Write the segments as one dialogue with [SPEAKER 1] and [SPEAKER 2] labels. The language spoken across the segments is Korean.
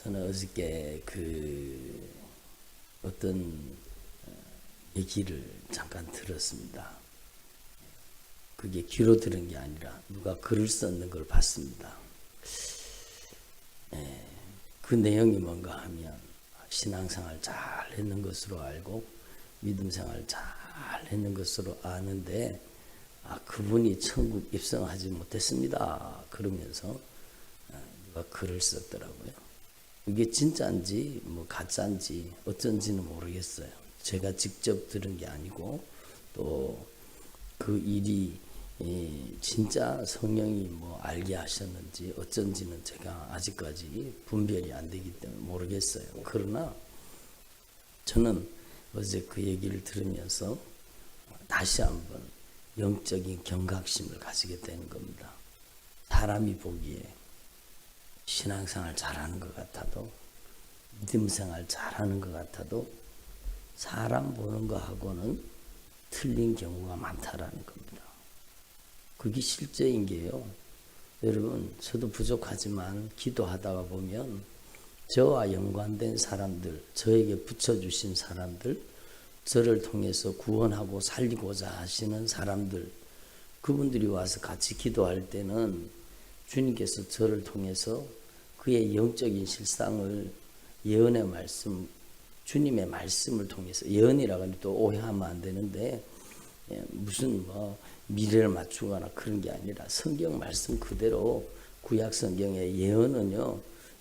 [SPEAKER 1] 저는 어저께 어떤 얘기를 잠깐 들었습니다. 그게 귀로 들은 게 아니라 누가 글을 썼는 걸 봤습니다. 그 내용이 뭔가 하면 신앙생활 잘 했는 것으로 알고 믿음생활 잘 했는 것으로 아는데 그분이 천국 입성하지 못했습니다. 그러면서 누가 글을 썼더라고요. 이게 진짜인지 뭐 가짜인지 어쩐지는 모르겠어요. 제가 직접 들은 게 아니고 또 그 일이 진짜 성령이 뭐 알게 하셨는지 어쩐지는 제가 아직까지 분별이 안 되기 때문에 모르겠어요. 그러나 저는 어제 그 얘기를 들으면서 다시 한번 영적인 경각심을 가지게 되는 겁니다. 사람이 보기에 신앙생활 잘하는 것 같아도 믿음생활 잘하는 것 같아도 사람 보는 거하고는 틀린 경우가 많다라는 겁니다. 그게 실제인 게요. 여러분 저도 부족하지만 기도하다가 보면 저와 연관된 사람들, 저에게 붙여주신 사람들, 저를 통해서 구원하고 살리고자 하시는 사람들, 그분들이 와서 같이 기도할 때는 주님께서 저를 통해서 그의 영적인 실상을 예언의 말씀, 주님의 말씀을 통해서, 예언이라고 하면 또 오해하면 안 되는데 무슨 뭐 미래를 맞추거나 그런 게 아니라 성경 말씀 그대로 구약 성경의 예언은요,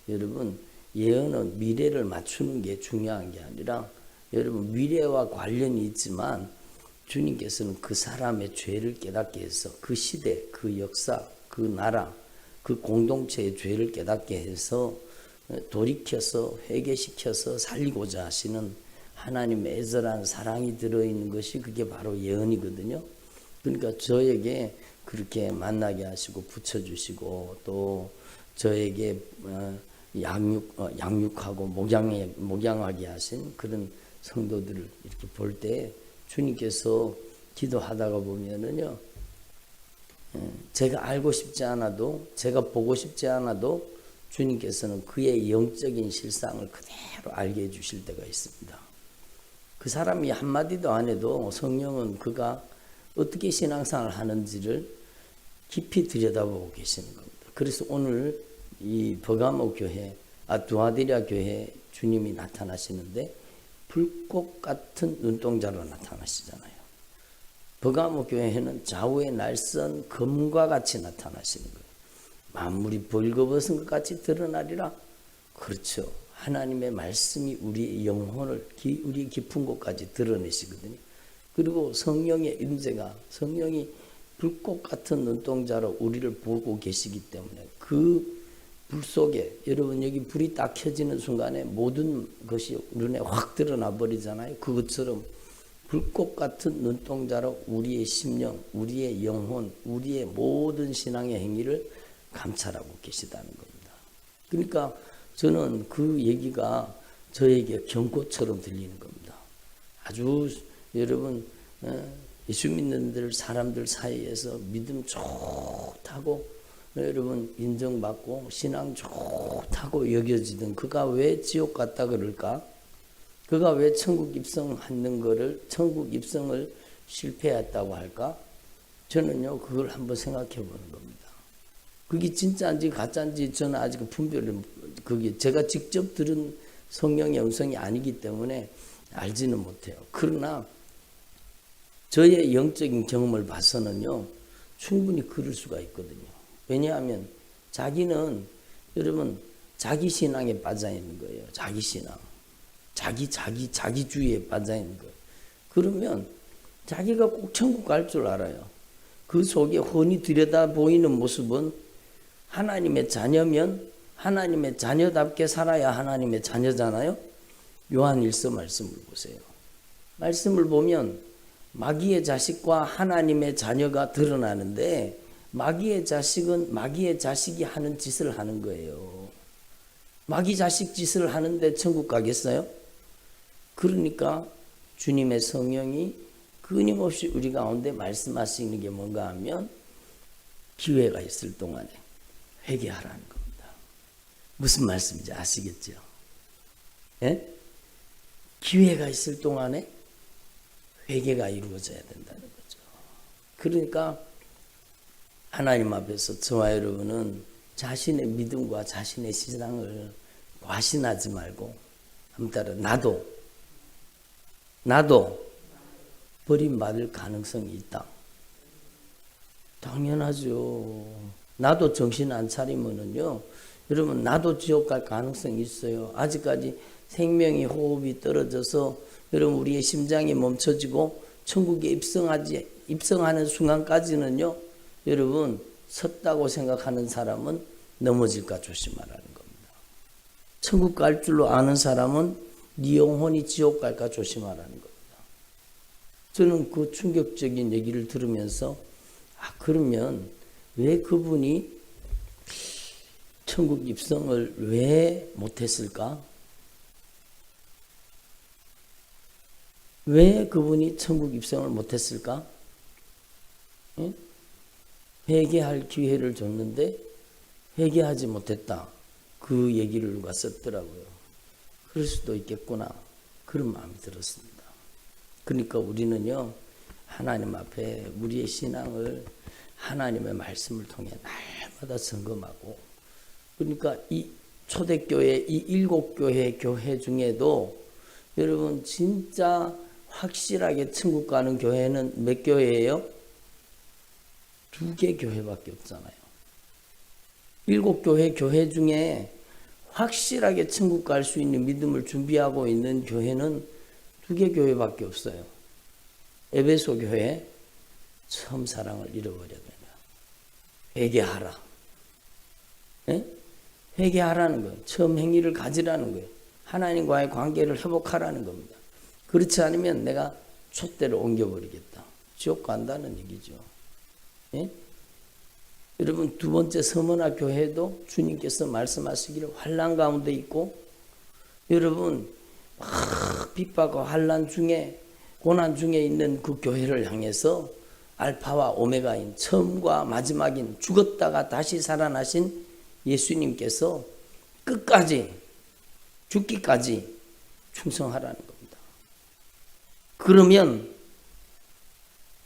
[SPEAKER 1] 여러분 예언은 미래를 맞추는 게 중요한 게 아니라 여러분 미래와 관련이 있지만 주님께서는 그 사람의 죄를 깨닫게 해서 그 시대, 그 역사, 그 나라, 그 공동체의 죄를 깨닫게 해서 돌이켜서 회개시켜서 살리고자 하시는 하나님의 애절한 사랑이 들어있는 것이 그게 바로 예언이거든요. 그러니까 저에게 그렇게 만나게 하시고 붙여주시고 또 저에게 양육하고 목양하게 하신 그런 성도들을 이렇게 볼 때 주님께서 기도하다가 보면은요, 제가 알고 싶지 않아도 제가 보고 싶지 않아도 주님께서는 그의 영적인 실상을 그대로 알게 해주실 때가 있습니다. 그 사람이 한마디도 안 해도 성령은 그가 어떻게 신앙생활을 하는지를 깊이 들여다보고 계시는 겁니다. 그래서 오늘 이 버가모 교회, 두아디라 교회 주님이 나타나시는데 불꽃 같은 눈동자로 나타나시잖아요. 버가모 교회는 좌우의 날선 검과 같이 나타나시는 거예요. 만물이 벌거벗은 것 같이 드러나리라. 그렇죠. 하나님의 말씀이 우리의 영혼을 우리 깊은 곳까지 드러내시거든요. 그리고 성령의 임재가, 성령이 불꽃 같은 눈동자로 우리를 보고 계시기 때문에 그 불 속에, 여러분 여기 불이 딱 켜지는 순간에 모든 것이 눈에 확 드러나 버리잖아요. 그것처럼 불꽃 같은 눈동자로 우리의 심령, 우리의 영혼, 우리의 모든 신앙의 행위를 감찰하고 계시다는 겁니다. 그러니까 저는 그 얘기가 저에게 경고처럼 들리는 겁니다. 아주 여러분 예수 믿는 사람들 사이에서 믿음 좋다고 여러분 인정받고 신앙 좋다고 여겨지던 그가 왜 지옥 갔다 그럴까? 그가 왜 천국 입성하는 거를, 천국 입성을 실패했다고 할까? 저는요 그걸 한번 생각해 보는 겁니다. 그게 진짜인지 가짜인지 저는 아직 분별을, 그게 제가 직접 들은 성령의 음성이 아니기 때문에 알지는 못해요. 그러나 저의 영적인 경험을 봐서는요 충분히 그럴 수가 있거든요. 왜냐하면 자기는 여러분 자기 신앙에 빠져 있는 거예요. 자기 신앙, 자기주의에 빠져 있는 거예요. 그러면 자기가 꼭 천국 갈 줄 알아요. 그 속에 훤히 들여다 보이는 모습은 하나님의 자녀면 하나님의 자녀답게 살아야 하나님의 자녀잖아요. 요한 1서 말씀을 보세요. 말씀을 보면 마귀의 자식과 하나님의 자녀가 드러나는데 마귀의 자식은 마귀의 자식이 하는 짓을 하는 거예요. 마귀 자식 짓을 하는데 천국 가겠어요? 그러니까 주님의 성령이 끊임없이 우리 가운데 말씀하시는 게 뭔가 하면 기회가 있을 동안에 회개하라는 겁니다. 무슨 말씀인지 아시겠죠? 예? 기회가 있을 동안에 회개가 이루어져야 된다는 거죠. 그러니까 하나님 앞에서 저와 여러분은 자신의 믿음과 자신의 신앙을 과신하지 말고 따라 나도 버림받을 가능성이 있다. 당연하죠. 나도 정신 안 차리면은요, 여러분 나도 지옥 갈 가능성이 있어요. 아직까지 생명이 호흡이 떨어져서 여러분 우리의 심장이 멈춰지고 천국에 입성하는 순간까지는요, 여러분 섰다고 생각하는 사람은 넘어질까 조심하라는 겁니다. 천국 갈 줄로 아는 사람은 네 영혼이 지옥 갈까 조심하라는 겁니다. 저는 그 충격적인 얘기를 들으면서 그러면 왜 그분이 천국 입성을 왜 못했을까? 왜 그분이 천국 입성을 못했을까? 예? 회개할 기회를 줬는데 회개하지 못했다. 그 얘기를 누가 썼더라고요. 그럴 수도 있겠구나. 그런 마음이 들었습니다. 그러니까 우리는요, 하나님 앞에 우리의 신앙을 하나님의 말씀을 통해 날마다 점검하고, 그러니까 이 초대교회, 이 7교회 교회 중에도 여러분 진짜 확실하게 천국 가는 교회는 몇 교회예요? 2개 교회밖에 없잖아요. 7교회 교회 중에 확실하게 천국 갈 수 있는 믿음을 준비하고 있는 교회는 2개 교회밖에 없어요. 에베소 교회 처음 사랑을 잃어버렸네요. 회개하라. 네? 회개하라는 거예요. 처음 행위를 가지라는 거예요. 하나님과의 관계를 회복하라는 겁니다. 그렇지 않으면 내가 촛대를 옮겨버리겠다. 지옥 간다는 얘기죠. 예? 여러분 두 번째 서머나 교회도 주님께서 말씀하시기를 환난 가운데 있고, 여러분 막 핍박과 환난 중에 고난 중에 있는 그 교회를 향해서 알파와 오메가인 처음과 마지막인 죽었다가 다시 살아나신 예수님께서 끝까지 죽기까지 충성하라는 겁니다. 그러면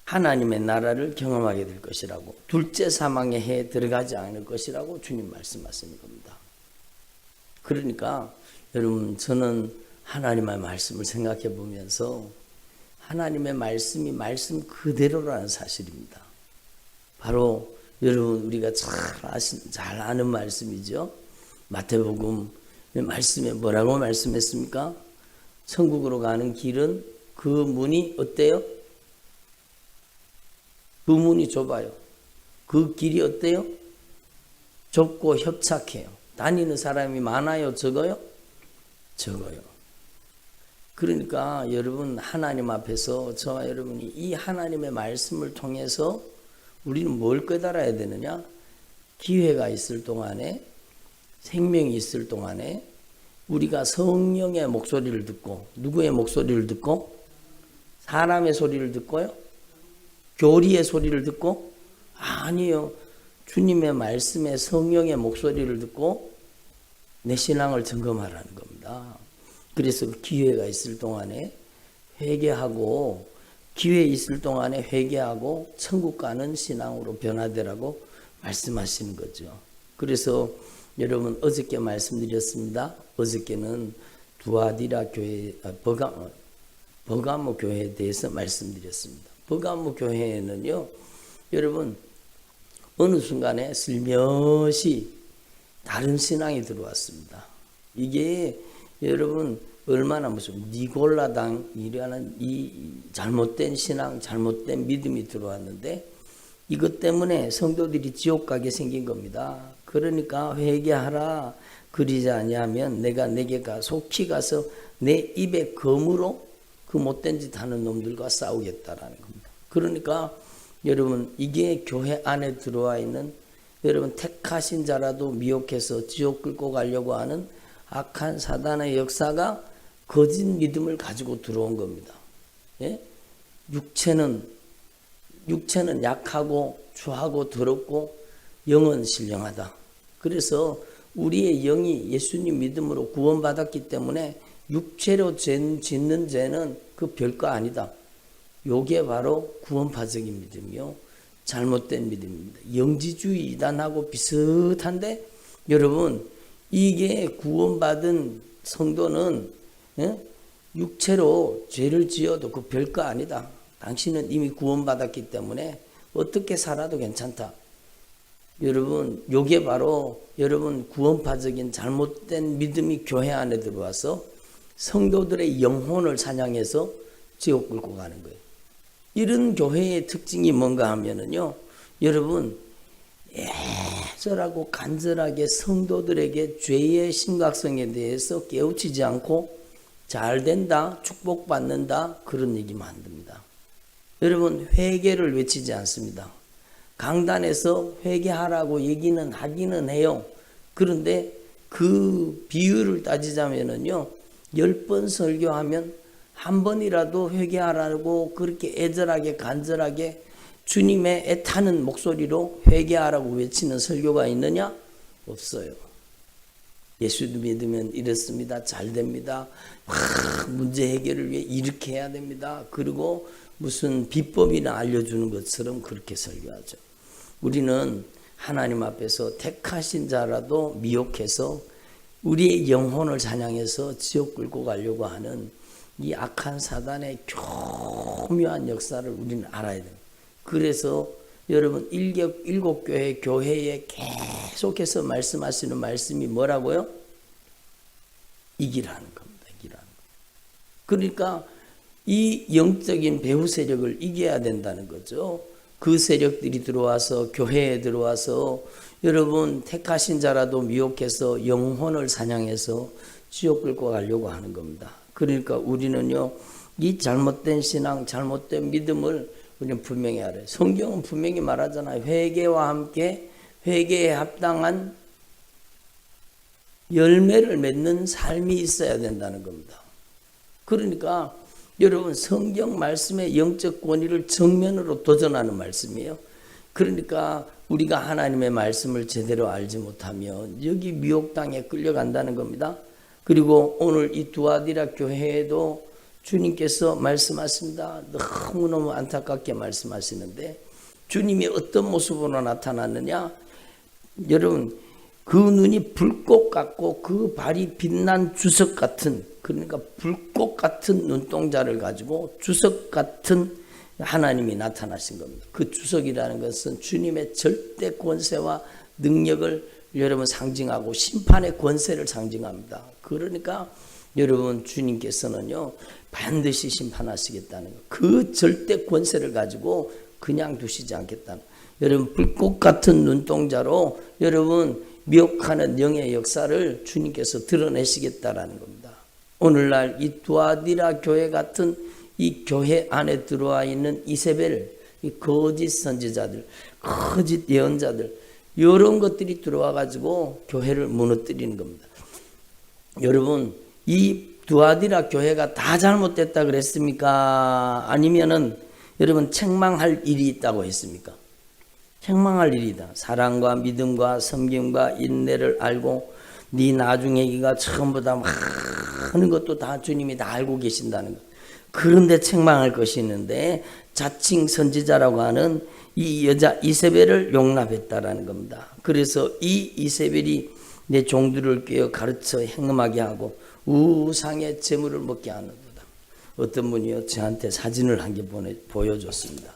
[SPEAKER 1] 하나님의 나라를 경험하게 될 것이라고, 둘째 사망의 해에 들어가지 않을 것이라고 주님 말씀하시는 겁니다. 그러니까 여러분 저는 하나님의 말씀을 생각해 보면서 하나님의 말씀이 말씀 그대로라는 사실입니다. 바로 여러분 우리가 잘 아는 말씀이죠. 마태복음 말씀에 뭐라고 말씀했습니까? 천국으로 가는 길은 그 문이 어때요? 그 문이 좁아요. 그 길이 어때요? 좁고 협착해요. 다니는 사람이 많아요? 적어요? 적어요. 그러니까 여러분 하나님 앞에서 저와 여러분이 이 하나님의 말씀을 통해서 우리는 뭘 깨달아야 되느냐? 기회가 있을 동안에, 생명이 있을 동안에 우리가 성령의 목소리를 듣고, 누구의 목소리를 듣고? 사람의 소리를 듣고요? 교리의 소리를 듣고? 아니요. 주님의 말씀에 성령의 목소리를 듣고 내 신앙을 점검하라는 겁니다. 그래서 기회가 있을 동안에 회개하고, 기회 있을 동안에 회개하고 천국 가는 신앙으로 변화되라고 말씀하시는 거죠. 그래서 여러분 어저께 말씀드렸습니다. 어저께는 두아디라 교회, 버가모 교회에 대해서 말씀드렸습니다. 버가모 교회에는요, 여러분 어느 순간에 슬며시 다른 신앙이 들어왔습니다. 이게 여러분 얼마나 무슨 니골라당이라는 이 잘못된 신앙, 잘못된 믿음이 들어왔는데, 이것 때문에 성도들이 지옥 가게 생긴 겁니다. 그러니까 회개하라. 그러지 아니하면 내가 내게 속히 가서 내 입에 검으로 그 못된 짓 하는 놈들과 싸우겠다라는 겁니다. 그러니까 여러분 이게 교회 안에 들어와 있는, 여러분 택하신 자라도 미혹해서 지옥 끌고 가려고 하는 악한 사단의 역사가 거짓 믿음을 가지고 들어온 겁니다. 예? 육체는 약하고 추하고 더럽고 영은 신령하다. 그래서 우리의 영이 예수님 믿음으로 구원받았기 때문에 육체로 짓는 죄는 그 별거 아니다. 요게 바로 구원파적인 믿음이요. 잘못된 믿음입니다. 영지주의 이단하고 비슷한데 여러분 이게 구원받은 성도는 육체로 죄를 지어도 그 별거 아니다. 당신은 이미 구원받았기 때문에 어떻게 살아도 괜찮다. 여러분 요게 바로 여러분 구원파적인 잘못된 믿음이 교회 안에 들어와서 성도들의 영혼을 사냥해서 지옥 끌고 가는 거예요. 이런 교회의 특징이 뭔가 하면은요, 여러분 애절하고 간절하게 성도들에게 죄의 심각성에 대해서 깨우치지 않고 잘 된다, 축복받는다 그런 얘기만 합니다. 여러분 회개를 외치지 않습니다. 강단에서 회개하라고 얘기는 하기는 해요. 그런데 그 비율을 따지자면은요, 10번 설교하면 한 번이라도 회개하라고 그렇게 애절하게 간절하게 주님의 애타는 목소리로 회개하라고 외치는 설교가 있느냐? 없어요. 예수 믿으면 이렇습니다. 잘 됩니다. 문제 해결을 위해 이렇게 해야 됩니다. 그리고 무슨 비법이나 알려주는 것처럼 그렇게 설교하죠. 우리는 하나님 앞에서 택하신 자라도 미혹해서 우리의 영혼을 사냥해서 지옥 끌고 가려고 하는 이 악한 사단의 교묘한 역사를 우리는 알아야 됩니다. 그래서 여러분 일곱 교회에 계속해서 말씀하시는 말씀이 뭐라고요? 이기라는 겁니다. 이기라는 거. 그러니까 이 영적인 배후 세력을 이겨야 된다는 거죠. 그 세력들이 들어와서 교회에 들어와서 여러분 택하신 자라도 미혹해서 영혼을 사냥해서 지옥 끌고 가려고 하는 겁니다. 그러니까 우리는요, 이 잘못된 신앙, 잘못된 믿음을 우리는 분명히 알아요. 성경은 분명히 말하잖아요. 회개와 함께 회개에 합당한 열매를 맺는 삶이 있어야 된다는 겁니다. 그러니까 여러분 성경 말씀의 영적 권위를 정면으로 도전하는 말씀이에요. 그러니까 우리가 하나님의 말씀을 제대로 알지 못하면 여기 미혹당에 끌려간다는 겁니다. 그리고 오늘 이 두아디라 교회에도 주님께서 말씀하십니다. 너무너무 안타깝게 말씀하시는데 주님이 어떤 모습으로 나타났느냐? 여러분 그 눈이 불꽃 같고 그 발이 빛난 주석 같은, 그러니까 불꽃 같은 눈동자를 가지고 주석 같은 하나님이 나타나신 겁니다. 그 주석이라는 것은 주님의 절대 권세와 능력을 여러분 상징하고 심판의 권세를 상징합니다. 그러니까 여러분 주님께서는요 반드시 심판하시겠다는 거, 그 절대 권세를 가지고 그냥 두시지 않겠다는, 여러분 불꽃 같은 눈동자로 여러분 미혹하는 영의 역사를 주님께서 드러내시겠다라는 겁니다. 오늘날 이 두아디라 교회 같은 이 교회 안에 들어와 있는 이세벨, 이 거짓 선지자들, 거짓 예언자들, 이런 것들이 들어와 가지고 교회를 무너뜨리는 겁니다. 여러분 이 두아디라 교회가 다 잘못됐다 그랬습니까? 아니면은 여러분 책망할 일이 있다고 했습니까? 책망할 일이다. 사랑과 믿음과 섬김과 인내를 알고 네 나중에기가 처음보다 많은 것도 다 주님이 다 알고 계신다는 것. 그런데 책망할 것이 있는데 자칭 선지자라고 하는 이 여자 이세벨을 용납했다라는 겁니다. 그래서 이 이세벨이 내 종들을 꿰어 가르쳐 행음하게 하고 우상의 재물을 먹게 하는도다. 어떤 분이요 저한테 사진을 한 개 보여줬습니다.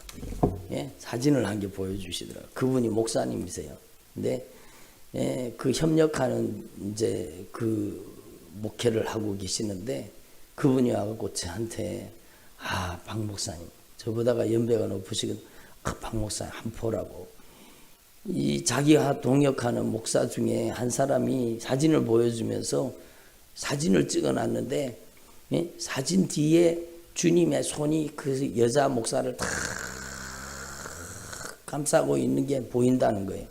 [SPEAKER 1] 예, 사진을 한 개 보여주시더라고요. 그분이 목사님이세요. 근데 그 협력하는 이제 그 목회를 하고 계시는데 그분이 와갖고 저한테 박 목사님, 저보다가 연배가 높으시거든. 박 목사님 한 보라고. 이 자기가 동역하는 목사 중에 한 사람이 사진을 보여주면서 사진을 찍어놨는데 사진 뒤에 주님의 손이 그 여자 목사를 다 감싸고 있는 게 보인다는 거예요.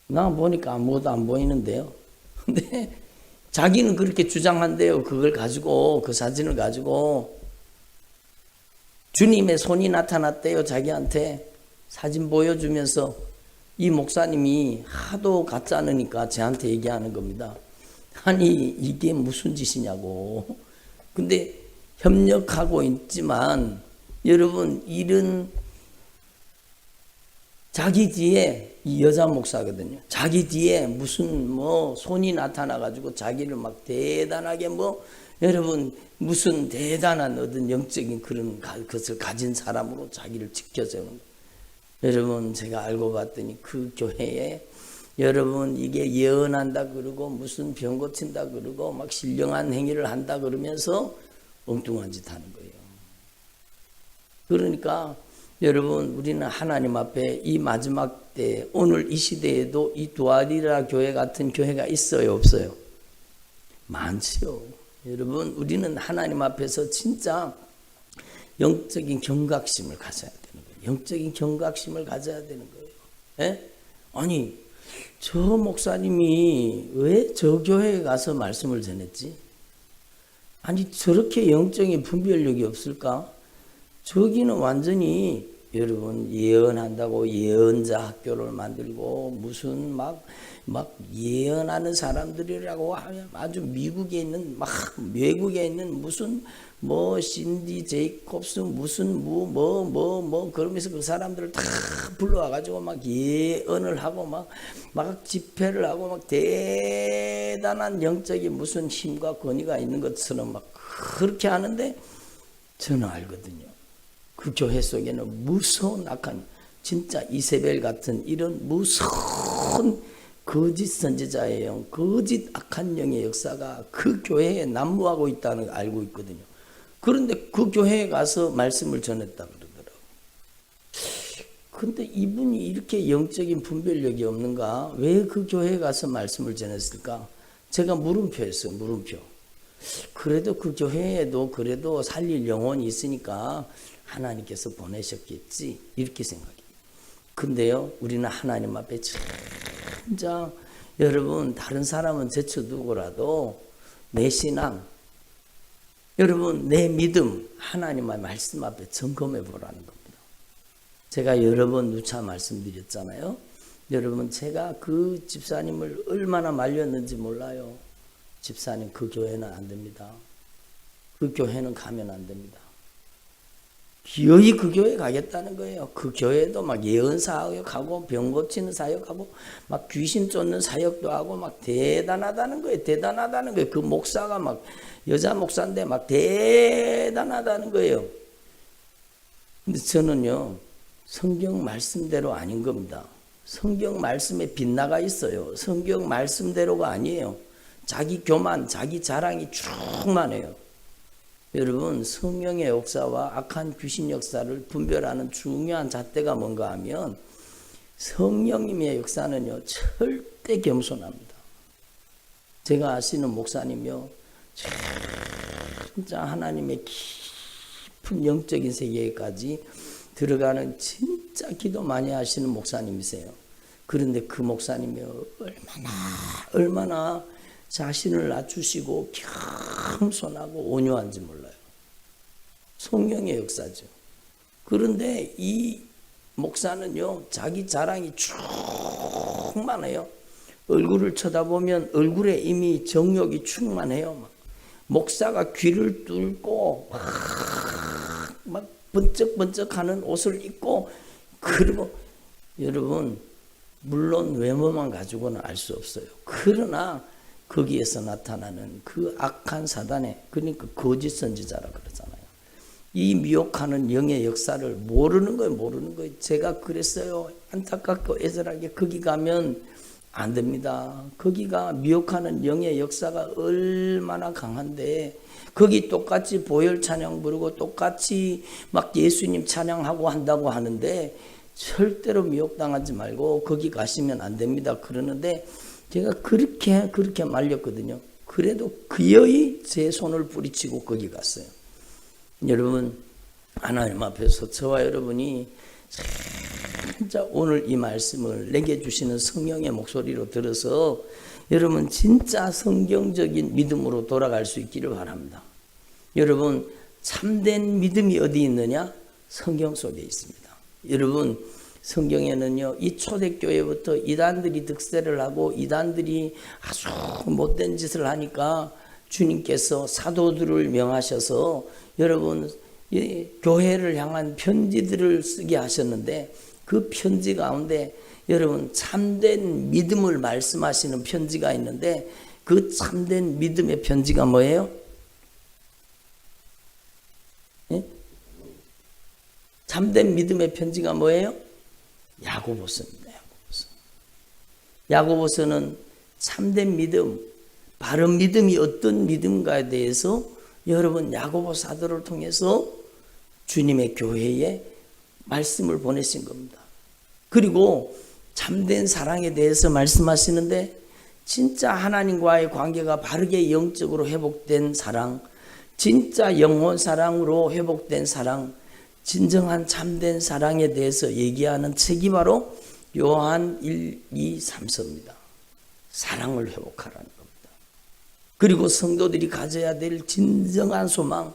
[SPEAKER 1] 나 보니까 아무것도 안 보이는데요. 근데 자기는 그렇게 주장한대요. 그걸 가지고, 그 사진을 가지고 주님의 손이 나타났대요. 자기한테 사진 보여주면서 이 목사님이 하도 같지 않으니까 저한테 얘기하는 겁니다. 아니 이게 무슨 짓이냐고. 근데 협력하고 있지만 여러분 이런 자기 뒤에 이 여자 목사거든요. 자기 뒤에 무슨 뭐 손이 나타나 가지고 자기를 막 대단하게 뭐 여러분 무슨 대단한 어떤 영적인 그런 것을 가진 사람으로 자기를 지켜세우는 거예요. 여러분 제가 알고 봤더니 그 교회에 여러분 이게 예언한다 그러고 무슨 병 고친다 그러고 막 신령한 행위를 한다 그러면서 엉뚱한 짓 하는 거예요. 그러니까 여러분 우리는 하나님 앞에 이 마지막 때 오늘 이 시대에도 이 두아리라 교회 같은 교회가 있어요 없어요? 많지요. 여러분 우리는 하나님 앞에서 진짜 영적인 경각심을 가져야 되는 거예요. 영적인 경각심을 가져야 되는 거예요. 예? 아니 저 목사님이 왜 저 교회에 가서 말씀을 전했지? 아니 저렇게 영적인 분별력이 없을까? 저기는 완전히 여러분 예언한다고 예언자 학교를 만들고 무슨 막 예언하는 사람들이라고 하면 아주 미국에 있는 막 외국에 있는 무슨 뭐 신디 제이콥스 무슨 뭐 그러면서 그 사람들을 다 불러와 가지고 막 예언을 하고 막 집회를 하고 막 대단한 영적인 무슨 힘과 권위가 있는 것처럼 막 그렇게 하는데 저는 알거든요. 그 교회 속에는 무서운 악한 진짜 이세벨 같은 이런 무서운 거짓 선지자의 영, 거짓 악한 영의 역사가 그 교회에 난무하고 있다는 걸 알고 있거든요. 그런데 그 교회에 가서 말씀을 전했다 그러더라고요. 근데 이분이 이렇게 영적인 분별력이 없는가? 왜 그 교회에 가서 말씀을 전했을까? 제가 물음표였어요. 물음표. 그래도 그 교회에도 그래도 살릴 영혼이 있으니까 하나님께서 보내셨겠지 이렇게 생각해요. 근데요 우리는 하나님 앞에 진짜 여러분 다른 사람은 제쳐두고라도 내 신앙 여러분 내 믿음 하나님의 말씀 앞에 점검해 보라는 겁니다. 제가 여러 번 누차 말씀드렸잖아요. 여러분 제가 그 집사님을 얼마나 말렸는지 몰라요. 집사님 그 교회는 안 됩니다. 그 교회는 가면 안 됩니다. 기어이 그 교회 가겠다는 거예요. 그 교회도 막 예언 사역하고 병 고치는 사역하고 막 귀신 쫓는 사역도 하고 막 대단하다는 거예요. 대단하다는 거예요. 그 목사가 막 여자 목사인데 막 대단하다는 거예요. 근데 저는요 성경 말씀대로 아닌 겁니다. 성경 말씀에 빗나가 있어요. 성경 말씀대로가 아니에요. 자기 교만, 자기 자랑이 충만해요. 여러분 성령의 역사와 악한 귀신 역사를 분별하는 중요한 잣대가 뭔가 하면 성령님의 역사는요 절대 겸손합니다. 제가 아시는 목사님요 진짜 하나님의 깊은 영적인 세계까지 들어가는 진짜 기도 많이 하시는 목사님이세요. 그런데 그 목사님이요 얼마나 자신을 낮추시고 겸손하고 온유한지 몰라요. 성령의 역사죠. 그런데 이 목사는요 자기 자랑이 충만해요. 얼굴을 쳐다보면 얼굴에 이미 정욕이 충만해요. 목사가 귀를 뚫고 막 번쩍번쩍하는 옷을 입고 그리고 여러분 물론 외모만 가지고는 알 수 없어요. 그러나 거기에서 나타나는 그 악한 사단의 그러니까 거짓 선지자라 그러잖아요. 이 미혹하는 영의 역사를 모르는 거예요. 모르는 거예요. 제가 그랬어요. 안타깝고 애절하게 거기 가면 안 됩니다. 거기가 미혹하는 영의 역사가 얼마나 강한데 거기 똑같이 보혈 찬양 부르고 똑같이 막 예수님 찬양하고 한다고 하는데 절대로 미혹당하지 말고 거기 가시면 안 됩니다. 그러는데 제가 그렇게 말렸거든요. 그래도 기어이 제 손을 뿌리치고 거기 갔어요. 여러분 하나님 앞에서 저와 여러분이 진짜 오늘 이 말씀을 내게 주시는 성령의 목소리로 들어서 여러분 진짜 성경적인 믿음으로 돌아갈 수 있기를 바랍니다. 여러분 참된 믿음이 어디 있느냐? 성경 속에 있습니다. 여러분 성경에는요, 이 초대교회부터 이단들이 득세를 하고 이단들이 아주 못된 짓을 하니까 주님께서 사도들을 명하셔서 여러분 이 교회를 향한 편지들을 쓰게 하셨는데, 그 편지 가운데 여러분 참된 믿음을 말씀하시는 편지가 있는데, 그 참된 믿음의 편지가 뭐예요? 예? 참된 믿음의 편지가 뭐예요? 야고보서입니다. 야고보서는 참된 믿음, 바른 믿음이 어떤 믿음가에 대해서 여러분 야고보 사도를 통해서 주님의 교회에 말씀을 보내신 겁니다. 그리고 참된 사랑에 대해서 말씀하시는데, 진짜 하나님과의 관계가 바르게 영적으로 회복된 사랑, 진짜 영혼 사랑으로 회복된 사랑, 진정한 참된 사랑에 대해서 얘기하는 책이 바로 요한 1, 2, 3서입니다. 사랑을 회복하라는 겁니다. 그리고 성도들이 가져야 될 진정한 소망,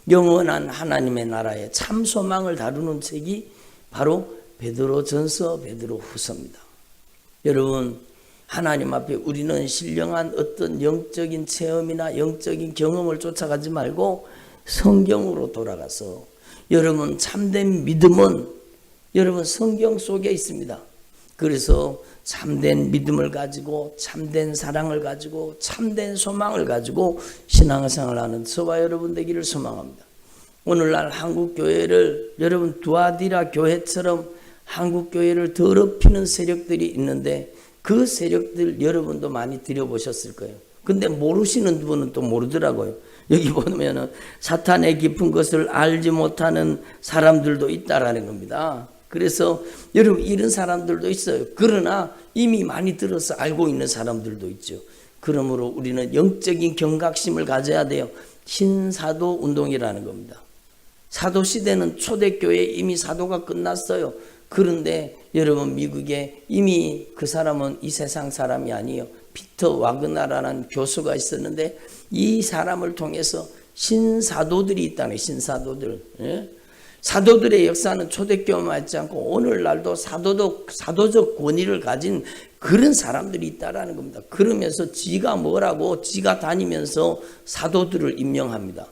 [SPEAKER 1] 영원한 하나님의 나라의 참 소망을 다루는 책이 바로 베드로전서, 베드로후서입니다. 여러분, 하나님 앞에 우리는 신령한 어떤 영적인 체험이나 영적인 경험을 쫓아가지 말고 성경으로 돌아가서, 여러분 참된 믿음은 여러분 성경 속에 있습니다. 그래서 참된 믿음을 가지고 참된 사랑을 가지고 참된 소망을 가지고 신앙생활을 하는 저와 여러분 되기를 소망합니다. 오늘날 한국교회를 여러분 두아디라 교회처럼 한국교회를 더럽히는 세력들이 있는데, 그 세력들 여러분도 많이 들여보셨을 거예요. 근데 모르시는 분은 또 모르더라고요. 여기 보면은 사탄의 깊은 것을 알지 못하는 사람들도 있다라는 겁니다. 그래서 여러분 이런 사람들도 있어요. 그러나 이미 많이 들어서 알고 있는 사람들도 있죠. 그러므로 우리는 영적인 경각심을 가져야 돼요. 신사도 운동이라는 겁니다. 사도시대는 초대교회에 이미 사도가 끝났어요. 그런데 여러분 미국에 이미 그 사람은 이 세상 사람이 아니에요. 피터 와그나라는 교수가 있었는데, 이 사람을 통해서 신사도들이 있다는, 신사도들. 예? 사도들의 역사는 초대교회만 있지 않고 오늘날도 사도적 권위를 가진 그런 사람들이 있다라는 겁니다. 그러면서 지가 뭐라고 지가 다니면서 사도들을 임명합니다.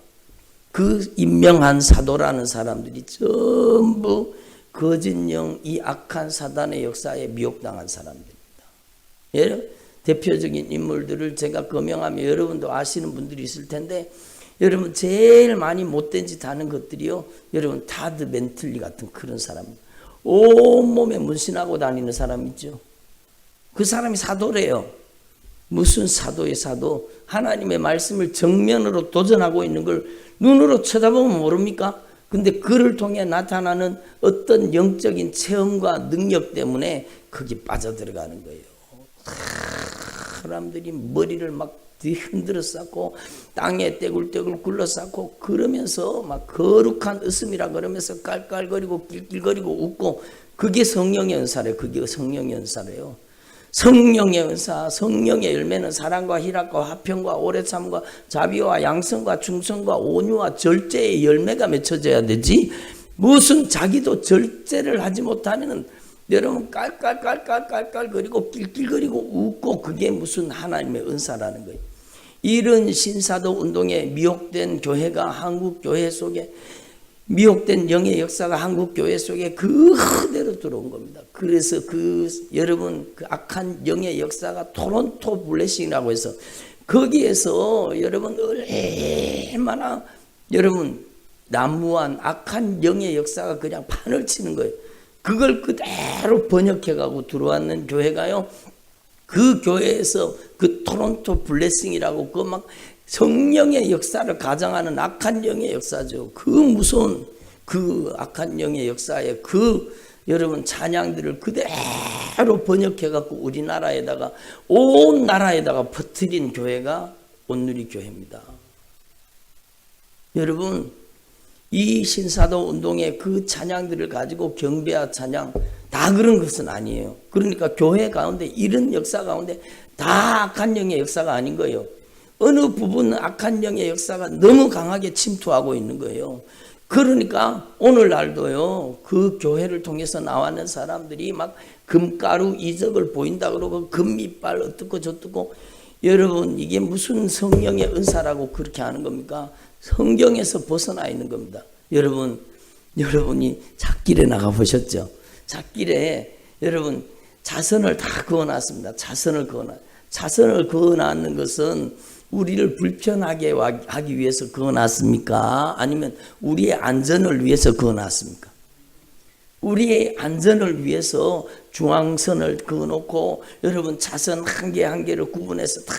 [SPEAKER 1] 그 임명한 사도라는 사람들이 전부 거짓령, 이 악한 사단의 역사에 미혹당한 사람들입니다. 예? 대표적인 인물들을 제가 거명하면 여러분도 아시는 분들이 있을 텐데, 여러분 제일 많이 못된 짓 하는 것들이요, 여러분 타드 멘틀리 같은 그런 사람입니다. 온몸에 문신하고 다니는 사람 있죠. 그 사람이 사도래요. 무슨 사도의 사도? 하나님의 말씀을 정면으로 도전하고 있는 걸 눈으로 쳐다보면 모릅니까? 근데 그를 통해 나타나는 어떤 영적인 체험과 능력 때문에 거기 빠져들어가는 거예요. 사람들이 머리를 막 흔들어 쌓고 땅에 떼굴떼굴 굴러 쌓고, 그러면서 막 거룩한 웃음이라 그러면서 깔깔거리고 낄낄거리고 웃고, 그게 성령의 은사래요. 그게 성령의 은사래요. 성령의 은사, 성령의 열매는 사랑과 희락과 화평과 오래참과 자비와 양성과 충성과 온유와 절제의 열매가 맺혀져야 되지, 무슨 자기도 절제를 하지 못하면은 여러분 깔깔깔깔깔깔거리고 낄낄거리고 웃고, 그게 무슨 하나님의 은사라는 거예요. 이런 신사도 운동에 미혹된 교회가 한국 교회 속에, 미혹된 영의 역사가 한국 교회 속에 그대로 들어온 겁니다. 그래서 여러분 그 악한 영의 역사가 토론토 블레싱이라고 해서, 거기에서 여러분 얼마나 여러분 난무한 악한 영의 역사가 그냥 판을 치는 거예요. 그걸 그대로 번역해가고 들어왔는 교회가요, 그 교회에서 그 토론토 블레싱이라고 그 막 성령의 역사를 가장하는 악한 영의 역사죠. 그 무서운 그 악한 영의 역사에 그 여러분 찬양들을 그대로 번역해갖고 우리나라에다가 온 나라에다가 퍼뜨린 교회가 온누리 교회입니다. 여러분 이 신사도 운동의 그 찬양들을 가지고 경배와 찬양 다 그런 것은 아니에요. 그러니까 교회 가운데 이런 역사 가운데 다 악한 영의 역사가 아닌 거예요. 어느 부분은 악한 영의 역사가 너무 강하게 침투하고 있는 거예요. 그러니까 오늘날도요, 그 교회를 통해서 나왔는 사람들이 막 금가루 이적을 보인다 그러고 금이빨 어떻고 저떻고, 여러분 이게 무슨 성령의 은사라고 그렇게 하는 겁니까? 성경에서 벗어나 있는 겁니다. 여러분이 잣길에 나가 보셨죠? 잣길에 여러분 자선을 다 그어놨습니다. 자선을 그어놨는 것은 우리를 불편하게 하기 위해서 그어놨습니까? 아니면 우리의 안전을 위해서 그어놨습니까? 우리의 안전을 위해서 중앙선을 그어놓고 여러분 자선 한 개 한 개를 구분해서 다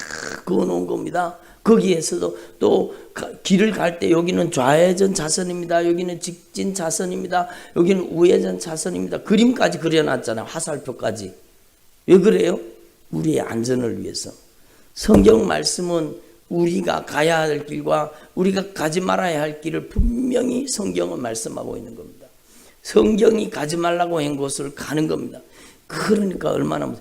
[SPEAKER 1] 그어놓은 겁니다. 거기에서도 또 길을 갈 때 여기는 좌회전 자선입니다. 여기는 직진 자선입니다. 여기는 우회전 자선입니다. 그림까지 그려놨잖아요. 화살표까지. 왜 그래요? 우리의 안전을 위해서. 성경 말씀은 우리가 가야 할 길과 우리가 가지 말아야 할 길을 분명히 성경은 말씀하고 있는 겁니다. 성경이 가지 말라고 한 곳을 가는 겁니다. 그러니까 얼마나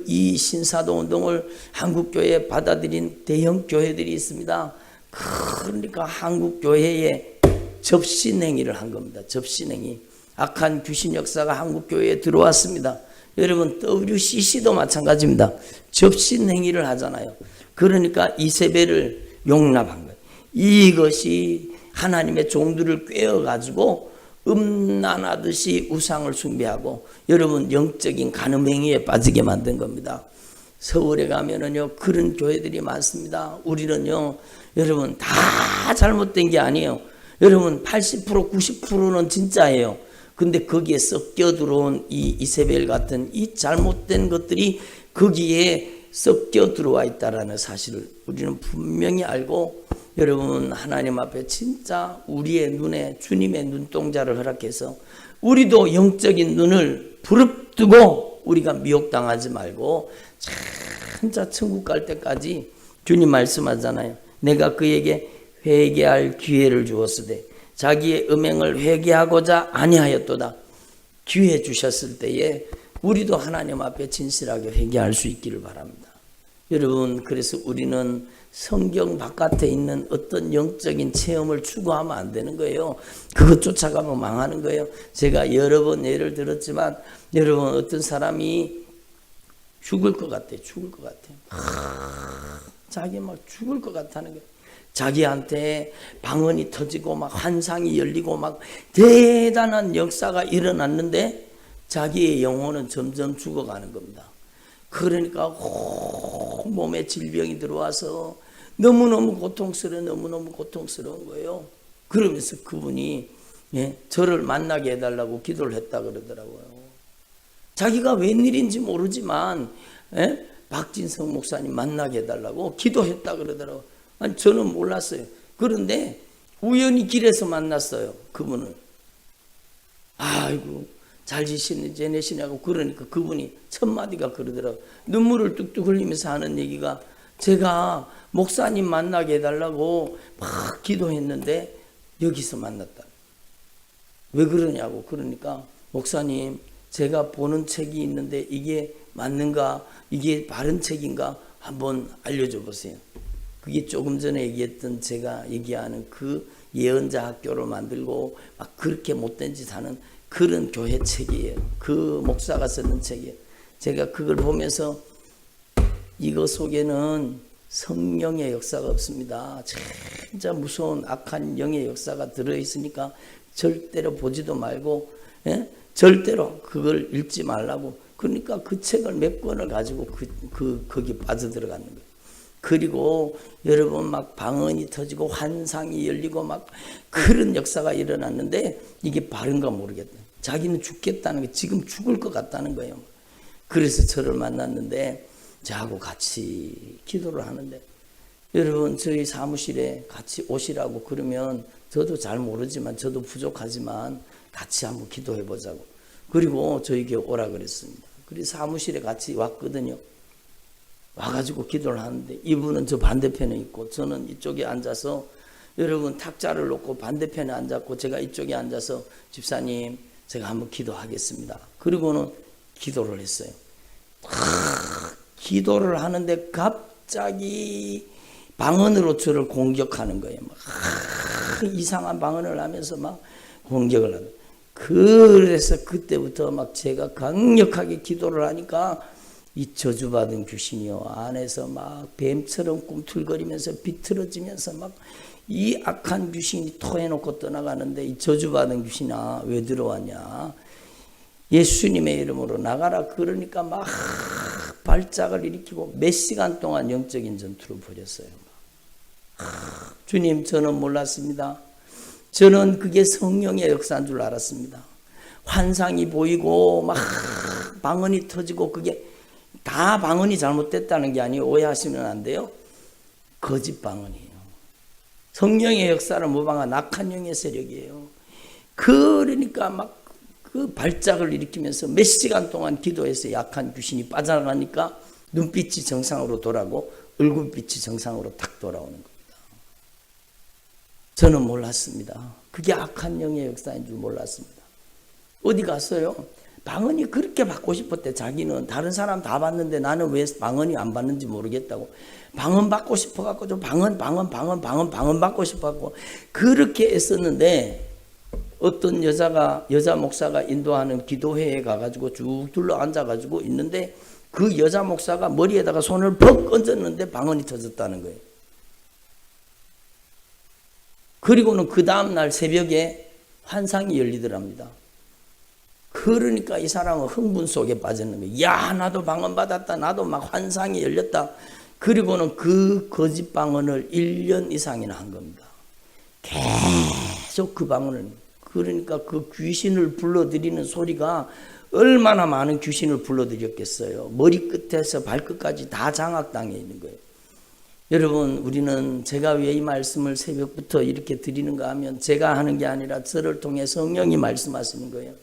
[SPEAKER 1] 이 신사도 운동을 한국교회에 받아들인 대형 교회들이 있습니다. 그러니까 한국교회에 접신행위를 한 겁니다. 접신행위. 악한 귀신 역사가 한국교회에 들어왔습니다. 여러분 WCC도 마찬가지입니다. 접신행위를 하잖아요. 그러니까 이세벨을 용납한 거예요. 이것이 하나님의 종들을 꿰어가지고 음란하듯이 우상을 숭배하고 여러분 영적인 간음행위에 빠지게 만든 겁니다. 서울에 가면은요 그런 교회들이 많습니다. 우리는요 여러분 다 잘못된 게 아니에요. 여러분 80% 90%는 진짜예요. 근데 거기에 섞여 들어온 이 이세벨 같은 이 잘못된 것들이 거기에 섞여 들어와 있다라는 사실을 우리는 분명히 알고, 여러분 하나님 앞에 진짜 우리의 눈에 주님의 눈동자를 허락해서 우리도 영적인 눈을 부릅뜨고 우리가 미혹당하지 말고 진짜 천국 갈 때까지 주님 말씀하잖아요. 내가 그에게 회개할 기회를 주었으되 자기의 음행을 회개하고자 아니하였도다. 기회 주셨을 때에 우리도 하나님 앞에 진실하게 회개할 수 있기를 바랍니다. 여러분 그래서 우리는 성경 바깥에 있는 어떤 영적인 체험을 추구하면 안 되는 거예요. 그것 쫓아가면 망하는 거예요. 제가 여러 번 예를 들었지만 여러분 어떤 사람이 죽을 것 같아요. 자기 막 죽을 것 같다는 거예요. 자기한테 방언이 터지고 막 환상이 열리고 막 대단한 역사가 일어났는데 자기의 영혼은 점점 죽어가는 겁니다. 그러니까 몸에 질병이 들어와서 너무너무 고통스러운 거예요. 그러면서 그분이 저를 만나게 해달라고 기도를 했다 그러더라고요. 자기가 웬일인지 모르지만 박진성 목사님 만나게 해달라고 기도했다 그러더라고요. 아니 저는 몰랐어요. 그런데 우연히 길에서 만났어요. 그분을. 아이고 잘 지내시냐고 그러니까 그분이 첫 마디가 그러더라고요. 눈물을 뚝뚝 흘리면서 하는 얘기가, 제가 목사님 만나게 해달라고 막 기도했는데 여기서 만났다. 왜 그러냐고. 그러니까 목사님 제가 보는 책이 있는데 이게 맞는가, 이게 바른 책인가 한번 알려줘 보세요. 그게 조금 전에 얘기했던 제가 얘기하는 그 예언자 학교를 만들고 막 그렇게 못된 짓 하는 그런 교회 책이에요. 그 목사가 쓰는 책이에요. 제가 그걸 보면서 이거 속에는 성령의 역사가 없습니다. 진짜 무서운 악한 영의 역사가 들어있으니까 절대로 보지도 말고 절대로 그걸 읽지 말라고. 그러니까 그 책을 몇 권을 가지고 거기 빠져들어가는 거예요. 그리고 여러분 막 방언이 터지고 환상이 열리고 막 그런 역사가 일어났는데 이게 바른가 모르겠다. 자기는 죽겠다는 게 지금 죽을 것 같다는 거예요. 그래서 저를 만났는데 저하고 같이 기도를 하는데, 여러분 저희 사무실에 같이 오시라고 그러면 저도 잘 모르지만 저도 부족하지만 같이 한번 기도해 보자고. 그리고 저에게 오라 그랬습니다. 그래서 사무실에 같이 왔거든요. 와가지고 기도를 하는데 이분은 저 반대편에 있고 저는 이쪽에 앉아서, 여러분 탁자를 놓고 반대편에 앉았고 제가 이쪽에 앉아서 집사님 제가 한번 기도하겠습니다. 그리고는 기도를 했어요. 기도를 하는데 갑자기 방언으로 저를 공격하는 거예요. 이상한 방언을 하면서 막 공격을 하는. 그래서 그때부터 막 제가 강력하게 기도를 하니까 이 저주받은 귀신이요 안에서 막 뱀처럼 꿈틀거리면서 비틀어지면서 막 이 악한 귀신이 토해놓고 떠나가는데, 이 저주받은 귀신아 왜 들어왔냐, 예수님의 이름으로 나가라. 그러니까 막 발작을 일으키고 몇 시간 동안 영적인 전투를 벌였어요. 주님, 저는 몰랐습니다. 저는 그게 성령의 역사인 줄 알았습니다. 환상이 보이고 막 방언이 터지고, 그게 다 방언이 잘못됐다는 게 아니에요. 오해하시면 안 돼요. 거짓 방언이에요. 성령의 역사를 모방한 악한 영의 세력이에요. 그러니까 막 그 발작을 일으키면서 몇 시간 동안 기도해서 약한 귀신이 빠져나가니까 눈빛이 정상으로 돌아오고 얼굴빛이 정상으로 탁 돌아오는 겁니다. 저는 몰랐습니다. 그게 악한 영의 역사인 줄 몰랐습니다. 어디 갔어요? 방언이 그렇게 받고 싶었대. 자기는 다른 사람 다 받는데 나는 왜 방언이 안 받는지 모르겠다고. 방언 받고 싶어갖고 좀 방언 받고 싶어갖고 그렇게 애썼는데, 어떤 여자 목사가 인도하는 기도회에 가가지고 쭉 둘러 앉아가지고 있는데, 그 여자 목사가 머리에다가 손을 퍽 얹었는데 방언이 터졌다는 거예요. 그리고는 그 다음날 새벽에 환상이 열리더랍니다. 그러니까 이 사람은 흥분 속에 빠졌는 거예요. 야, 나도 방언 받았다. 나도 막 환상이 열렸다. 그리고는 그 거짓 방언을 1년 이상이나 한 겁니다. 계속 그 방언을. 그러니까 그 귀신을 불러들이는 소리가 얼마나 많은 귀신을 불러들였겠어요. 머리끝에서 발끝까지 다 장악당해 있는 거예요. 여러분, 우리는 제가 왜 이 말씀을 새벽부터 이렇게 드리는가 하면, 제가 하는 게 아니라 저를 통해 성령이 말씀하시는 거예요.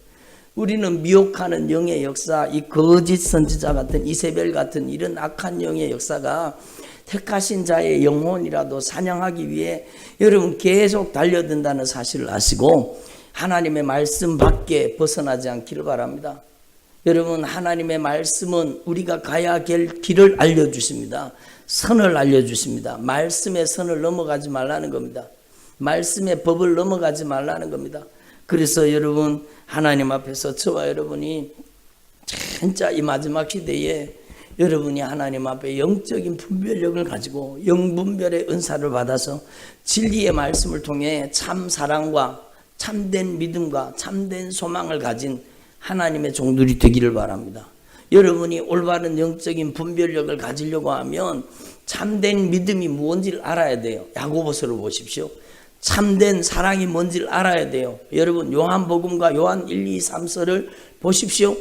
[SPEAKER 1] 우리는 미혹하는 영의 역사, 이 거짓 선지자 같은 이세벨 같은 이런 악한 영의 역사가 택하신 자의 영혼이라도 사냥하기 위해 여러분 계속 달려든다는 사실을 아시고 하나님의 말씀 밖에 벗어나지 않기를 바랍니다. 여러분, 하나님의 말씀은 우리가 가야 될 길을 알려주십니다. 선을 알려주십니다. 말씀의 선을 넘어가지 말라는 겁니다. 말씀의 법을 넘어가지 말라는 겁니다. 그래서 여러분, 하나님 앞에서 저와 여러분이 진짜 이 마지막 시대에 여러분이 하나님 앞에 영적인 분별력을 가지고 영분별의 은사를 받아서 진리의 말씀을 통해 참 사랑과 참된 믿음과 참된 소망을 가진 하나님의 종들이 되기를 바랍니다. 여러분이 올바른 영적인 분별력을 가지려고 하면 참된 믿음이 뭔지를 알아야 돼요. 야고보서를 보십시오. 참된 사랑이 뭔지를 알아야 돼요. 여러분, 요한복음과 요한 1, 2, 3서를 보십시오.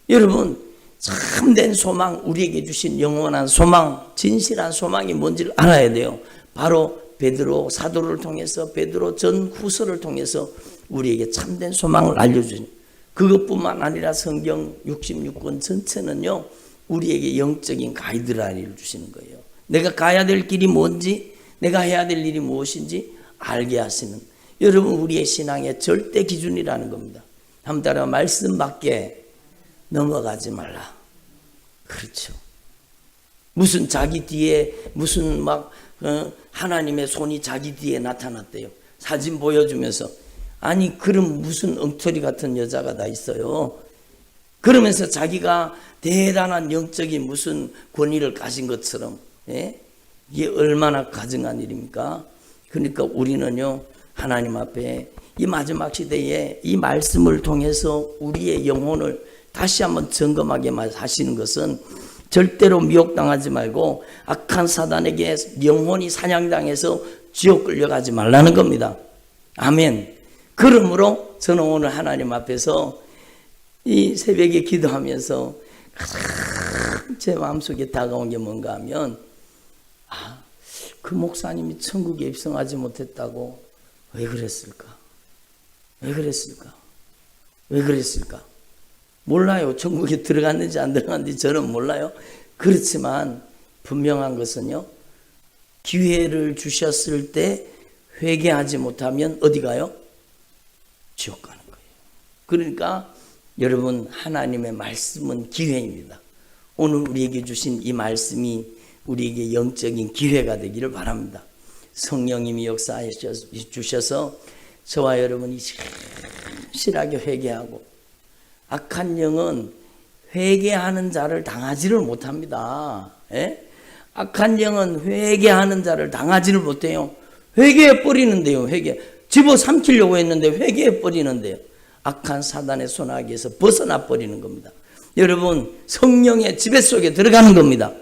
[SPEAKER 1] 여러분, 참된 소망, 우리에게 주신 영원한 소망, 진실한 소망이 뭔지를 알아야 돼요. 바로 베드로 사도를 통해서, 베드로 전 후서를 통해서 우리에게 참된 소망을 알려주는, 그것뿐만 아니라 성경 66권 전체는요, 우리에게 영적인 가이드라인을 주시는 거예요. 내가 가야 될 길이 뭔지, 내가 해야 될 일이 무엇인지 알게 하시는, 여러분, 우리의 신앙의 절대 기준이라는 겁니다. 한번 따라, 말씀 밖에 넘어가지 말라. 그렇죠. 무슨 자기 뒤에 무슨 막 하나님의 손이 자기 뒤에 나타났대요. 사진 보여주면서. 아니, 그럼 무슨 엉터리 같은 여자가 다 있어요. 그러면서 자기가 대단한 영적인 무슨 권위를 가진 것처럼, 예? 이게 얼마나 가증한 일입니까? 그러니까 우리는요, 하나님 앞에 이 마지막 시대에 이 말씀을 통해서 우리의 영혼을 다시 한번 점검하게 하시는 것은, 절대로 미혹당하지 말고 악한 사단에게 영혼이 사냥당해서 지옥 끌려가지 말라는 겁니다. 아멘. 그러므로 저는 오늘 하나님 앞에서 이 새벽에 기도하면서 가장 제 마음속에 다가온 게 뭔가 하면, 그 목사님이 천국에 입성하지 못했다고 왜 그랬을까? 왜 그랬을까? 왜 그랬을까? 몰라요. 천국에 들어갔는지 안 들어갔는지 저는 몰라요. 그렇지만 분명한 것은요, 기회를 주셨을 때 회개하지 못하면 어디 가요? 지옥 가는 거예요. 그러니까 여러분, 하나님의 말씀은 기회입니다. 오늘 우리에게 주신 이 말씀이 우리에게 영적인 기회가 되기를 바랍니다. 성령님이 역사해 주셔서 저와 여러분이 신실하게 회개하고, 악한 영은 회개하는 자를 당하지를 못합니다. 예? 악한 영은 회개하는 자를 당하지를 못해요. 회개해 버리는데요. 집어 삼키려고 했는데 회개해 버리는데요. 악한 사단의 손아귀에서 벗어나 버리는 겁니다. 여러분, 성령의 지배 속에 들어가는 겁니다.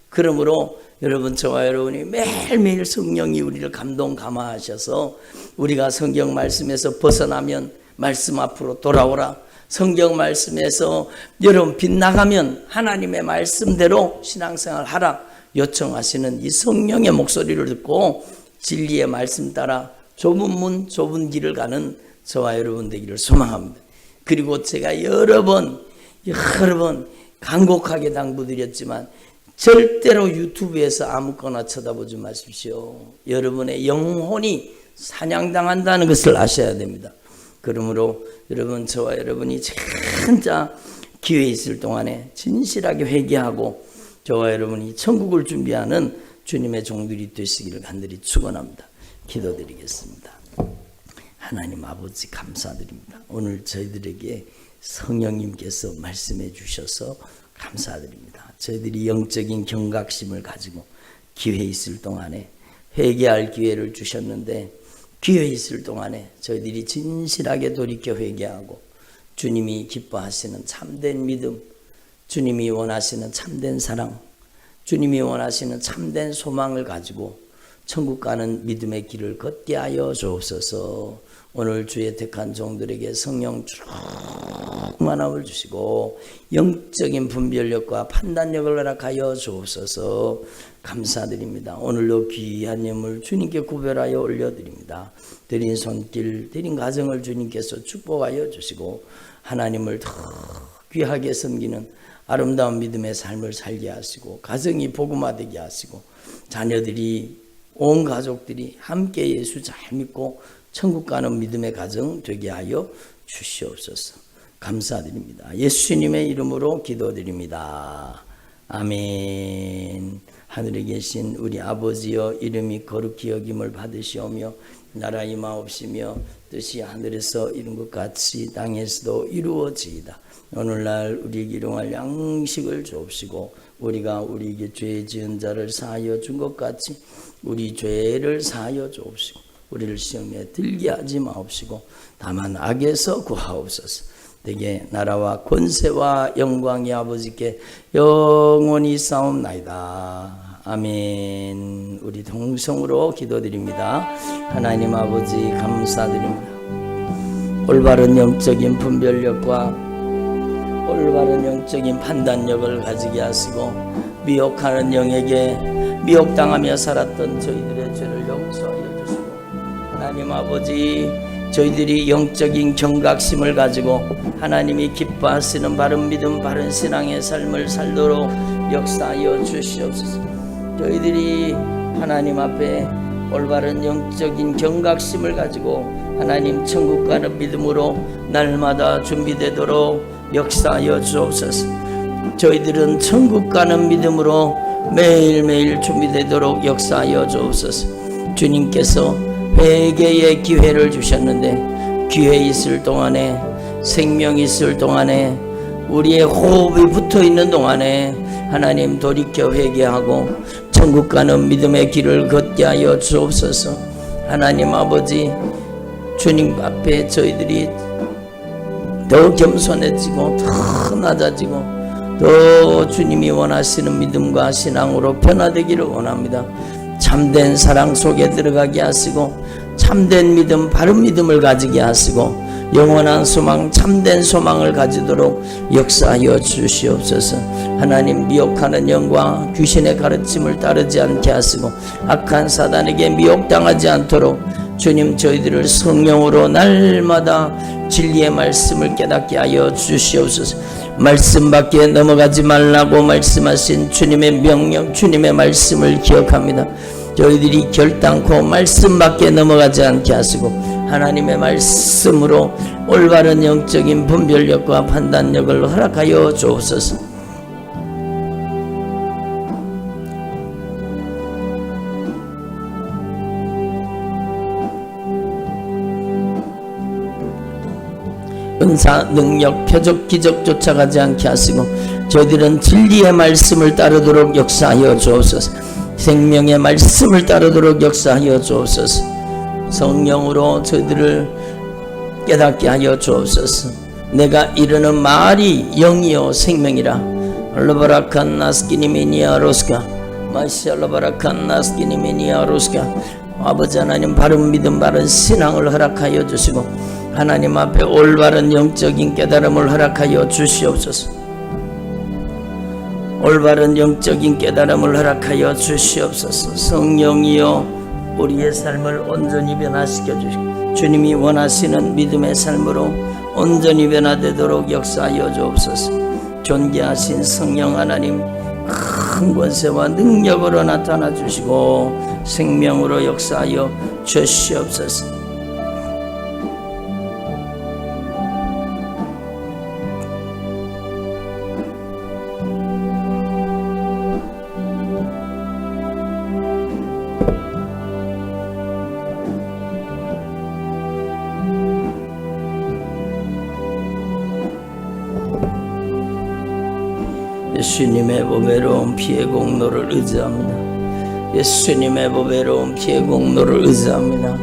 [SPEAKER 1] 그러므로 여러분, 저와 여러분이 매일매일 성령이 우리를 감동감화하셔서 우리가 성경 말씀에서 벗어나면 말씀 앞으로 돌아오라, 성경 말씀에서 여러분 빗나가면 하나님의 말씀대로 신앙생활 하라 요청하시는 이 성령의 목소리를 듣고 진리의 말씀 따라 좁은 문 좁은 길을 가는 저와 여러분 되기를 소망합니다. 그리고 제가 여러 번 간곡하게 당부드렸지만 절대로 유튜브에서 아무거나 쳐다보지 마십시오. 여러분의 영혼이 사냥당한다는 것을 아셔야 됩니다. 그러므로 여러분, 저와 여러분이 진짜 기회 있을 동안에 진실하게 회개하고 저와 여러분이 천국을 준비하는 주님의 종들이 되시기를 간절히 축원합니다. 기도드리겠습니다. 하나님 아버지, 감사드립니다. 오늘 저희들에게 성령님께서 말씀해 주셔서 감사드립니다. 저희들이 영적인 경각심을 가지고 기회 있을 동안에 회개할 기회를 주셨는데, 기회 있을 동안에 저희들이 진실하게 돌이켜 회개하고 주님이 기뻐하시는 참된 믿음, 주님이 원하시는 참된 사랑, 주님이 원하시는 참된 소망을 가지고 천국 가는 믿음의 길을 걷게 하여 주옵소서. 오늘 주의 택한 종들에게 성령 충만함을 주시고 영적인 분별력과 판단력을 허락하여 주옵소서. 감사드립니다. 오늘도 귀한 예물 주님께 구별하여 올려드립니다. 드린 손길, 드린 가정을 주님께서 축복하여 주시고 하나님을 더 귀하게 섬기는 아름다운 믿음의 삶을 살게 하시고, 가정이 복음화되게 하시고, 자녀들이, 온 가족들이 함께 예수 잘 믿고 천국 가는 믿음의 가정 되게 하여 주시옵소서. 감사드립니다. 예수님의 이름으로 기도드립니다. 아멘. 하늘에 계신 우리 아버지여, 이름이 거룩히 여김을 받으시오며 나라 임하옵시며 뜻이 하늘에서 이룬 것 같이 땅에서도 이루어지이다. 오늘날 우리에게 일용할 양식을 주옵시고 우리가 우리에게 죄 지은 자를 사하여 준 것 같이 우리 죄를 사하여 주옵시고 우리를 시험에 들게 하지 마옵시고 다만 악에서 구하옵소서. 되게 나라와 권세와 영광이 아버지께 영원히 싸움나이다. 아멘. 우리 동성으로 기도드립니다. 하나님 아버지, 감사드립니다. 올바른 영적인 분별력과 올바른 영적인 판단력을 가지게 하시고 미혹하는 영에게 미혹당하며 살았던 저희들의 죄를 용서하여 주시고, 하나님 아버지, 저희들이 영적인 경각심을 가지고 하나님이 기뻐하시는 바른 믿음, 바른 신앙의 삶을 살도록 역사하여 주시옵소서. 저희들이 하나님 앞에 올바른 영적인 경각심을 가지고 하나님 천국 가는 믿음으로 날마다 준비되도록 역사하여 주옵소서. 저희들은 천국 가는 믿음으로 매일매일 준비되도록 역사하여 주옵소서. 주님께서 회개의 기회를 주셨는데 기회 있을 동안에, 생명 있을 동안에, 우리의 호흡이 붙어있는 동안에 하나님 돌이켜 회개하고 천국 가는 믿음의 길을 걷게 하여 주옵소서. 하나님 아버지, 주님 앞에 저희들이 더 겸손해지고 더 낮아지고 더 주님이 원하시는 믿음과 신앙으로 변화되기를 원합니다. 참된 사랑 속에 들어가게 하시고 참된 믿음, 바른 믿음을 가지게 하시고 영원한 소망, 참된 소망을 가지도록 역사하여 주시옵소서. 하나님, 미혹하는 영과 귀신의 가르침을 따르지 않게 하시고 악한 사단에게 미혹당하지 않도록 주님, 저희들을 성령으로 날마다 진리의 말씀을 깨닫게 하여 주시옵소서. 말씀 밖에 넘어가지 말라고 말씀하신 주님의 명령, 주님의 말씀을 기억합니다. 저희들이 결단코 말씀 밖에 넘어가지 않게 하시고 하나님의 말씀으로 올바른 영적인 분별력과 판단력을 허락하여 주옵소서. 은사, 능력, 표적, 기적 쫓아가지 않게 하시고 저희들은 진리의 말씀을 따르도록 역사하여 주옵소서. 생명의 말씀을 따르도록 역사하여 주옵소서. 성령으로 저희들을 깨닫게 하여 주옵소서. 내가 이르는 말이 영이요 생명이라. 알라바라칸 나스키니미니아 로스카 마시알라바라칸 나스키니미니아 로스카. 아버지 하나님, 바른 믿음, 바른 신앙을 허락하여 주시고 하나님 앞에 올바른 영적인 깨달음을 허락하여 주시옵소서. 올바른 영적인 깨달음을 허락하여 주시옵소서. 성령이여 우리의 삶을 온전히 변화시켜 주시고 주님이 원하시는 믿음의 삶으로 온전히 변화되도록 역사하여 주옵소서. 존귀하신 성령 하나님, 큰 권세와 능력으로 나타나 주시고 생명으로 역사하여 주시옵소서. 예수님의 보배로운 피의 공로를 의지합니다. 예수님의 보배로운 피의 공로를 의지합니다.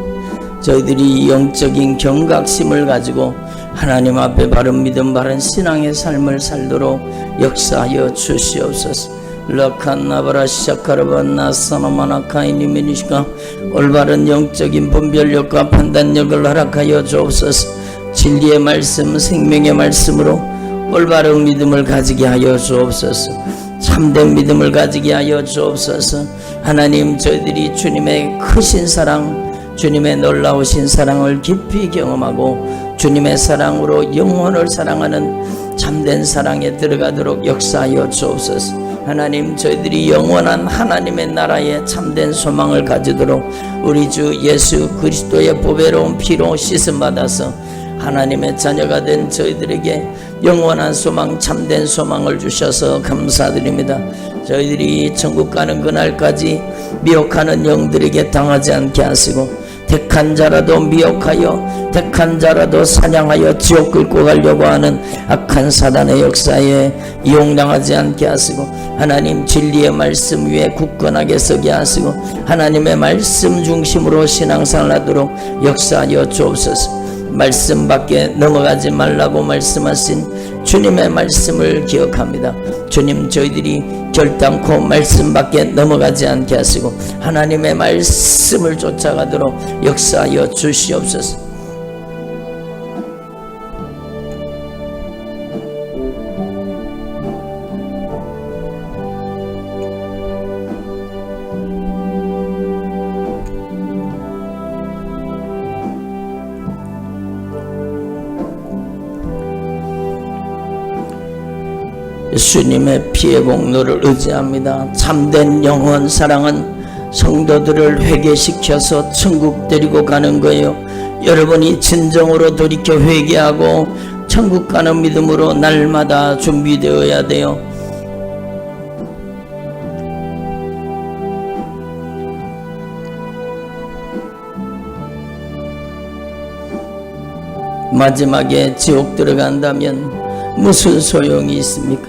[SPEAKER 1] 저희들이 영적인 경각심을 가지고 하나님 앞에 바른 믿음, 바른 신앙의 삶을 살도록 역사하여 주시옵소서. 라칸나바라 시작하라반나 사나마나카이니미니시카. 올바른 영적인 분별력과 판단력을 허락하여 주옵소서. 진리의 말씀, 생명의 말씀으로 올바른 믿음을 가지게 하여 주옵소서. 참된 믿음을 가지게 하여 주옵소서. 하나님, 저희들이 주님의 크신 사랑, 주님의 놀라우신 사랑을 깊이 경험하고 주님의 사랑으로 영혼을 사랑하는 참된 사랑에 들어가도록 역사하여 주옵소서. 하나님, 저희들이 영원한 하나님의 나라에 참된 소망을 가지도록 우리 주 예수 그리스도의 보배로운 피로 씻음받아서 하나님의 자녀가 된 저희들에게 영원한 소망, 참된 소망을 주셔서 감사드립니다. 저희들이 천국 가는 그날까지 미혹하는 영들에게 당하지 않게 하시고 택한 자라도 미혹하여 택한 자라도 사냥하여 지옥 끌고 가려고 하는 악한 사단의 역사에 이용당하지 않게 하시고 하나님 진리의 말씀 위에 굳건하게 서게 하시고 하나님의 말씀 중심으로 신앙생활 하도록 역사하여 주옵소서. 말씀 밖에 넘어가지 말라고 말씀하신 주님의 말씀을 기억합니다. 주님, 저희들이 결단코 말씀 밖에 넘어가지 않게 하시고 하나님의 말씀을 쫓아가도록 역사하여 주시옵소서. 예수님의 피의 공로를 의지합니다. 참된 영원 사랑은 성도들을 회개시켜서 천국 데리고 가는 거예요. 여러분이 진정으로 돌이켜 회개하고 천국 가는 믿음으로 날마다 준비되어야 돼요. 마지막에 지옥 들어간다면 무슨 소용이 있습니까?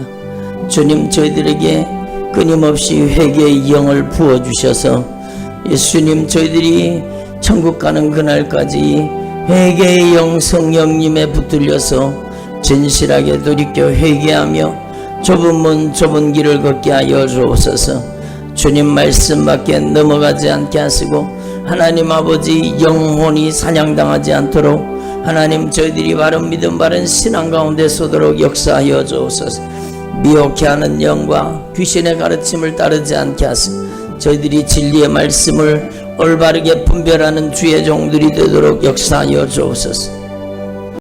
[SPEAKER 1] 주님, 저희들에게 끊임없이 회개의 영을 부어주셔서 예수님, 저희들이 천국 가는 그날까지 회개의 영 성령님에 붙들려서 진실하게 돌이켜 회개하며 좁은 문 좁은 길을 걷게 하여 주옵소서. 주님 말씀 밖에 넘어가지 않게 하시고 하나님 아버지 영혼이 사냥당하지 않도록 하나님 저희들이 바른 믿음 바른 신앙 가운데 서도록 역사하여 주옵소서. 미혹해 하는 영과 귀신의 가르침을 따르지 않게 하시고 저희들이 진리의 말씀을 올바르게 분별하는 주의 종들이 되도록 역사하여 주옵소서.